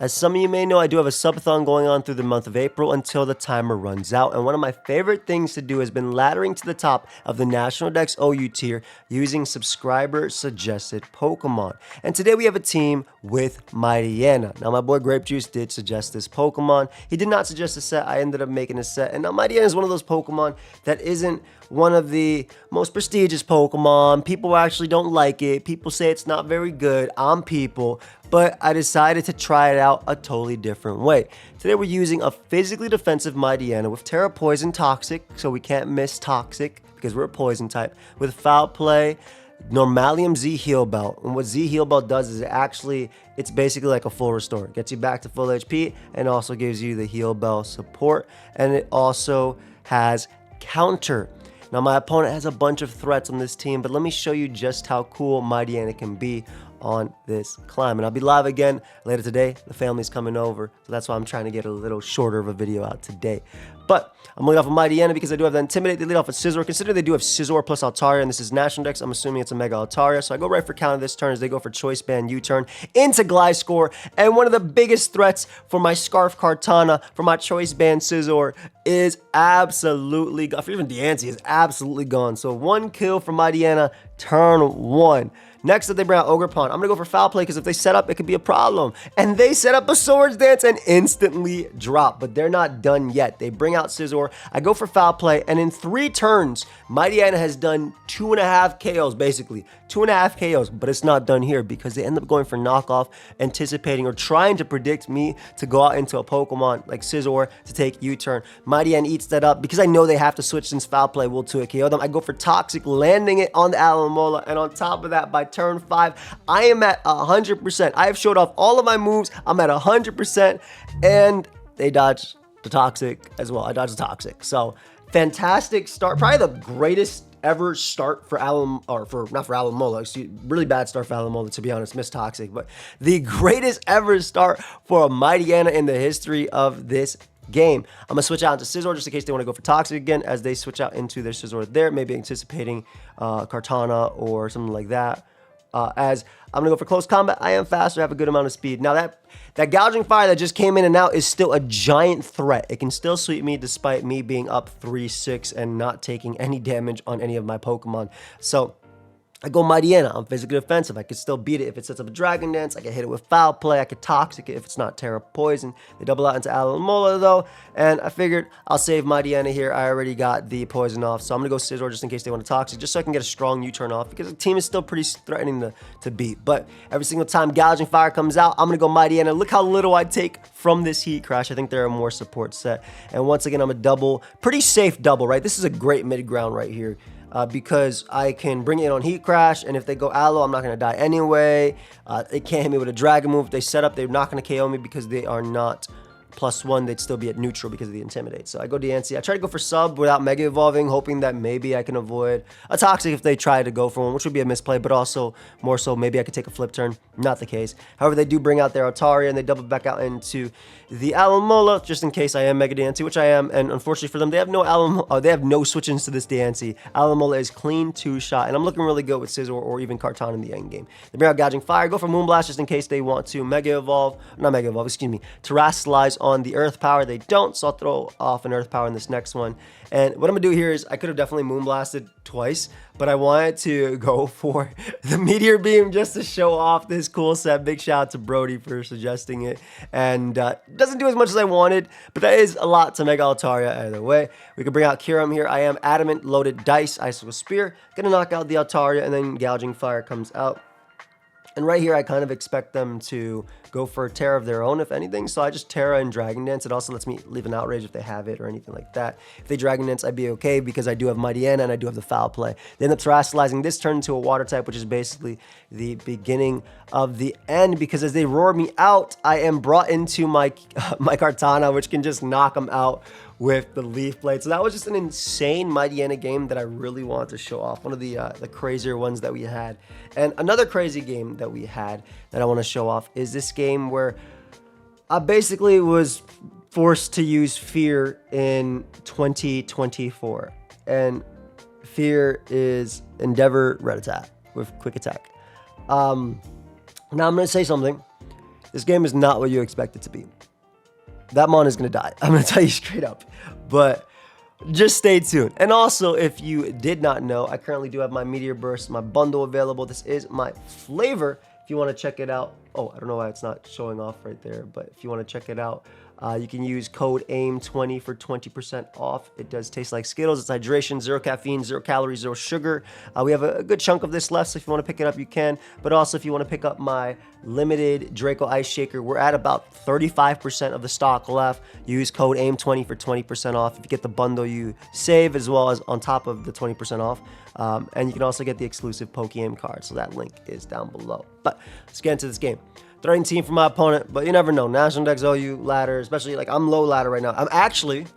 As some of you may know, I do have a subathon going on through the month of April until the timer runs out, and one of my favorite things to do has been laddering to the top of the National Dex OU tier using subscriber suggested Pokemon. And today we have a team with Mightyena. Now my boy Grape Juice did suggest this Pokemon. He did not suggest a set, I ended up making a set, and now Mightyena is one of those Pokemon that isn't one of the most prestigious Pokemon. People actually don't like it. People say it's not very good. I'm people. But I decided to try it out a totally different way. Today we're using a physically defensive Mightyena with Terra Poison Toxic, so we can't miss Toxic because we're a Poison type, with Foul Play, Normalium Z Heal Belt. And what Z Heal Belt does is it's basically like a full restore. It gets you back to full HP and also gives you the Heal Belt support. And it also has Counter. Now my opponent has a bunch of threats on this team, but let me show you just how cool Mightyena can be on this climb. And I'll be live again later today. The family's coming over, so that's why I'm trying to get a little shorter of a video out today. But I'm leading off of Mightyena because I do have the Intimidate. They lead off with Scizor. Consider they do have Scizor plus Altaria, and this is National Dex. I'm assuming it's a Mega Altaria, so I go right for counter this turn as they go for Choice Band U-turn into Gliscor. And one of the biggest threats for my Scarf Kartana, for my Choice Band Scizor, is absolutely gone. For even Diancie is absolutely gone. So one kill for Mightyena, turn one. Next up, they bring out Ogerpon. I'm going to go for Foul Play because if they set up, it could be a problem. And they set up a Swords Dance and instantly drop. But they're not done yet. They bring out Scizor. I go for Foul Play. And in 3 turns, Mightyena has done 2.5 KOs, basically. 2.5 KOs. But it's not done here because they end up going for Knockoff, anticipating or trying to predict me to go out into a Pokemon like Scizor to take U-turn. Mightyena eats that up because I know they have to switch since Foul Play will 2 KO them. I go for Toxic, landing it on the Alomola. And on top of that, by turn 5, I am at 100%. I have showed off all of my moves. I'm at 100%, and they dodged the Toxic as well. I dodged the Toxic. So fantastic start. Probably the greatest ever start for Alomola. Excuse, really bad start for Alomola, to be honest. Missed Toxic, but the greatest ever start for a Mightyena in the history of this game. I'm gonna switch out into Scizor just in case they want to go for Toxic again as they switch out into their Scizor there, maybe anticipating Kartana or something like that. As I'm gonna go for close combat, I am faster, I have a good amount of speed. Now that gouging fire that just came in and out is still a giant threat. It can still sweep me despite me being up 3-6 and not taking any damage on any of my Pokemon. So I go Mightyena. I'm physically defensive. I could still beat it if it sets up a Dragon Dance. I can hit it with Foul Play. I could Toxic it if it's not Terra Poison. They double out into Alomola though, and I figured I'll save Mightyena here. I already got the Poison off, so I'm gonna go Scizor just in case they want to Toxic, just so I can get a strong U-turn off because the team is still pretty threatening to beat. But every single time Gouging Fire comes out, I'm gonna go Mightyena. Look how little I take from this Heat Crash. I think they're a more support set, and once again I'm a double, pretty safe double, right? This is a great mid ground right here. Because I can bring it in on Heat Crash, and if they go Aloe, I'm not going to die anyway. They can't hit me with a Dragon move. If they set up, they're not going to KO me because they are not +1. They'd still be at neutral because of the Intimidate. So I go Diancie. I try to go for Sub without Mega Evolving, hoping that maybe I can avoid a Toxic if they try to go for one, which would be a misplay, but also more so maybe I could take a flip turn. Not the case. However, they do bring out their Altaria, and they double back out into the Alomola, just in case I am Mega Diancie, which I am, and unfortunately for them, they have no switch-ins to this Diancie. Alomola is clean 2-shot, and I'm looking really good with Scizor or even Kartana in the end game. They bring out Gouging Fire, go for Moonblast just in case they want to Terrasilize on the Earth Power. They don't, so I'll throw off an Earth Power in this next one. And what I'm gonna do here is I could have definitely Moonblasted twice, but I wanted to go for the Meteor Beam just to show off this cool set. Big shout out to Brody for suggesting it. And doesn't do as much as I wanted, but that is a lot to Mega Altaria either way. We could bring out Kyurem here. I am Adamant, Loaded Dice, Icicle Spear. Gonna knock out the Altaria, and then Gouging Fire comes out. And right here, I kind of expect them to go for a Terra of their own, if anything. So I just Terra and Dragon Dance. It also lets me leave an Outrage if they have it or anything like that. If they Dragon Dance, I'd be okay because I do have Mightyena and I do have the Foul Play. They end up Terrasilizing this turn into a Water type, which is basically the beginning of the end because as they roar me out, I am brought into my Kartana, which can just knock them out with the Leaf Blade. So that was just an insane Mightyena game that I really wanted to show off. One of the crazier ones that we had. And another crazy game that we had that I want to show off is this game where I basically was forced to use Fear in 2024. And Fear is Endeavor Red Attack with Quick Attack. Now I'm going to say something. This This game is not what you expect it to be. That mon is going to die. I'm going to tell you straight up. But just stay tuned. And also, if you did not know, I currently do have my Meteor Burst, my bundle available. This is my flavor. If you want to check it out. Oh, I don't know why it's not showing off right there. But if you want to check it out, you can use code AIM20 for 20% off. It does taste like Skittles. It's hydration, 0 caffeine, 0 calories, 0 sugar. We have a good chunk of this left, so if you want to pick it up, you can. But also, if you want to pick up my limited Draco Ice Shaker, we're at about 35% of the stock left. Use code AIM20 for 20% off. If you get the bundle, you save as well as on top of the 20% off. And you can also get the exclusive pokeaim card. So that link is down below. But let's get into this game. Threatening team for my opponent, but you never know. National Dex OU ladder, especially like I'm low ladder right now. I'm actually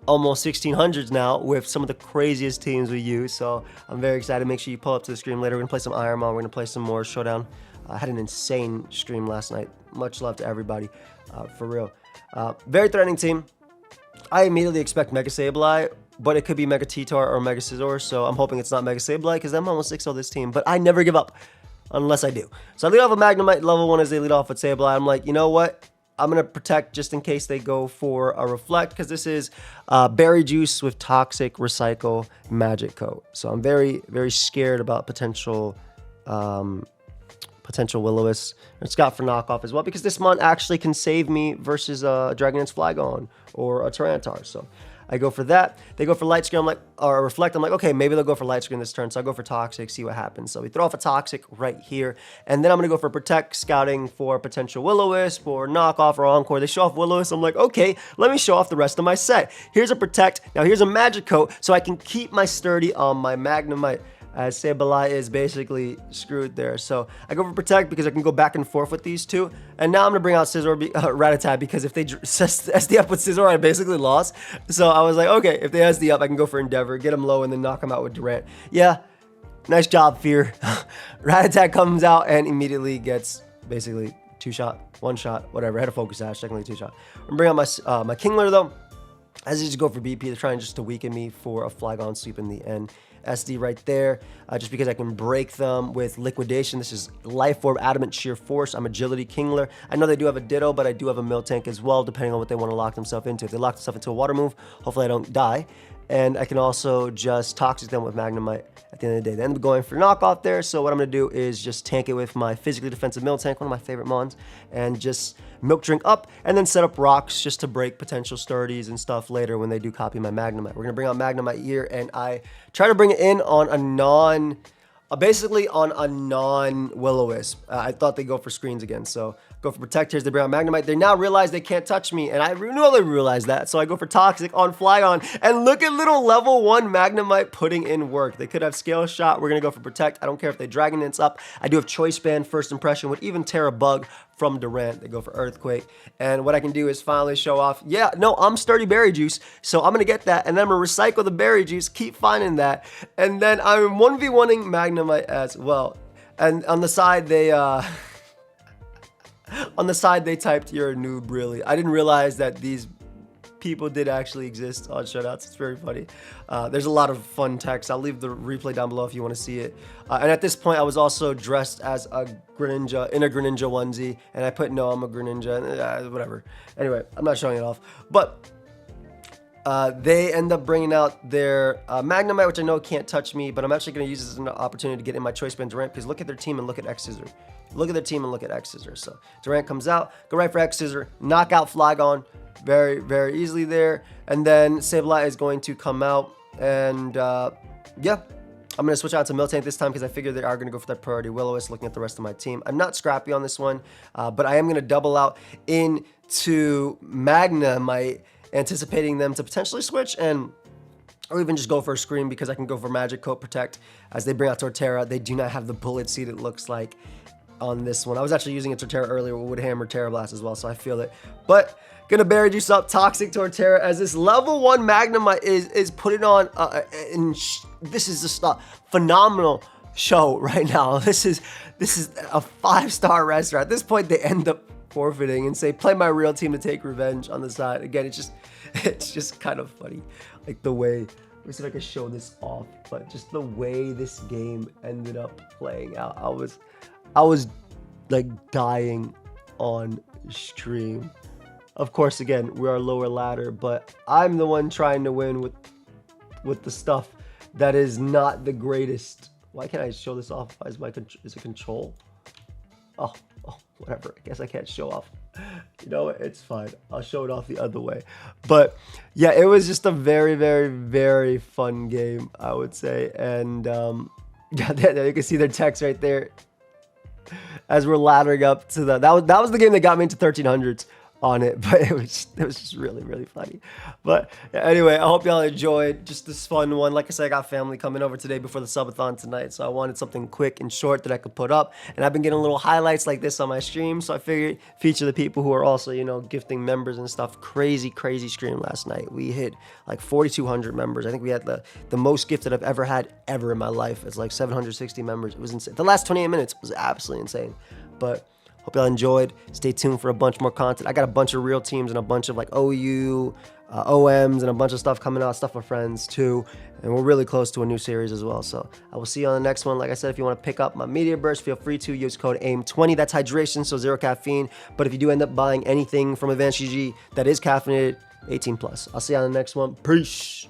almost 1600s now with some of the craziest teams we use. So I'm very excited. Make sure you pull up to the stream later. We're gonna play some Ironman. We're gonna play some more Showdown. I had an insane stream last night. Much love to everybody, for real. Very threatening team. I immediately expect Mega Sableye, but it could be Mega T-Tar or Mega Scizor. So I'm hoping it's not Mega Sableye because I'm almost 6-0 this team. But I never give up. Unless I do. So I lead off with Magnemite, level 1 as they lead off with Sableye. I'm like, you know what? I'm going to protect just in case they go for a Reflect, because this is Berry Juice with Toxic, Recycle, Magic Coat. So I'm very, very scared about potential Will-O-Wisp. It's got for knockoff as well, because this mon actually can save me versus a Dragon's Flygon or a Tyranitar. So I go for that. They go for Light Screen, I'm like, or Reflect. I'm like, okay, maybe they'll go for Light Screen this turn. So I go for Toxic, see what happens. So we throw off a Toxic right here. And then I'm going to go for Protect, scouting for potential Will-O-Wisp or Knockoff or Encore. They show off Will-O-Wisp. I'm like, okay, let me show off the rest of my set. Here's a Protect. Now here's a Magic Coat so I can keep my Sturdy on my Magnemite, as Sableye is basically screwed there. So I go for Protect because I can go back and forth with these two. And now I'm going to bring out Rattata, because if they SD up with Scizor, I basically lost. So I was like, okay, if they SD up, I can go for Endeavor, get him low, and then knock him out with Durant. Yeah, nice job, Fear. Rattata comes out and immediately gets basically 2-shot, 1-shot, whatever. I had a Focus Sash, technically 2-shot. I'm going to bring out my Kingler, though. As I just go for BP, they're trying just to weaken me for a Flygon Sweep in the end. SD right there, just because I can break them with Liquidation. This is Life Orb, Adamant, Sheer Force. I'm Agility, Kingler. I know they do have a Ditto, but I do have a Miltank as well, depending on what they want to lock themselves into. If they lock themselves into a Water move, hopefully I don't die. And I can also just Toxic them with Magnemite at the end of the day. They end up going for knockoff there, so what I'm going to do is just tank it with my physically defensive Miltank, one of my favorite mons, and just Milk Drink up, and then set up rocks just to break potential Sturdies and stuff later when they do copy my Magnemite. We're going to bring out Magnemite here, and I try to bring it in on a basically on a non-Will-O-Wisp. I thought they'd go for screens again, so go for Protectors. They bring out Magnemite. They now realize they can't touch me, and I really realized that, so I go for Toxic on Flygon, and look at little level 1 Magnemite putting in work. They could have Scale Shot. We're going to go for Protect. I don't care if they Dragon Dance up. I do have Choice Band, First Impression, would even Terra Bug from Durant. They go for Earthquake, and what I can do is finally show off, yeah, no, I'm Sturdy Berry Juice, so I'm going to get that, and then I'm going to recycle the Berry Juice, keep finding that, and then I'm 1v1ing Magnemite as well. And on the side, they typed, "You're a noob," really. I didn't realize that these people did actually exist on Shutouts. It's very funny. There's a lot of fun text. I'll leave the replay down below if you want to see it. And at this point, I was also dressed as a Greninja, in a Greninja onesie, and I put, no, I'm a Greninja, whatever. Anyway, I'm not showing it off. But they end up bringing out their Magnemite, which I know can't touch me, but I'm actually going to use this as an opportunity to get in my Choice Band Durant, because look at their team and look at X-Scissor. Look at their team and look at X-Scissor. So Durant comes out, go right for X-Scissor, knock out Flygon very, very easily there. And then Sableye is going to come out, and yeah, I'm going to switch out to Miltank this time because I figure they are going to go for that priority Will-O-Wisp, looking at the rest of my team. I'm not scrappy on this one, but I am going to double out into Magnemite, anticipating them to potentially switch, and or even just go for a screen, because I can go for Magic Coat, Protect as they bring out Torterra. They do not have the Bullet Seed, it looks like, on this one. I was actually using a Torterra earlier with Wood Hammer, Terra Blast as well, so I feel it. But gonna Berry Juice up Toxic Torterra as this level 1 Magnemite is putting on this is just a phenomenal show right now. This is a 5-star restaurant. At this point, they end up forfeiting and say, "Play my real team to take revenge" on the side. Again, it's just kind of funny, like the way, let me see if I can show this off, but just the way this game ended up playing out. I was like dying on stream. Of course, again, we are lower ladder, but I'm the one trying to win with the stuff that is not the greatest. Why can't I show this off? Is it control? Oh, whatever. I guess I can't show off. You know what? It's fine. I'll show it off the other way. But yeah, it was just a very, very, very fun game, I would say. And yeah, there you can see their text right there as we're laddering up to that was the game that got me into 1300s on it, but it was just really, really funny. But anyway, I hope y'all enjoyed just this fun one. Like I said, I got family coming over today before the subathon tonight, so I wanted something quick and short that I could put up, and I've been getting little highlights like this on my stream, so I figured feature the people who are also, you know, gifting members and stuff. Crazy stream last night. We hit like 4,200 members. I think we had the most gifted I've ever had ever in my life. It's like 760 members. It was insane. The last 28 minutes was absolutely insane. But hope y'all enjoyed. Stay tuned for a bunch more content. I got a bunch of real teams and a bunch of like OU, OMs, and a bunch of stuff coming out, stuff with friends too. And we're really close to a new series as well. So I will see you on the next one. Like I said, if you want to pick up my media burst, feel free to use code AIM20. That's hydration, so 0 caffeine. But if you do end up buying anything from Advanced GG that is caffeinated, 18+. I'll see you on the next one. Peace.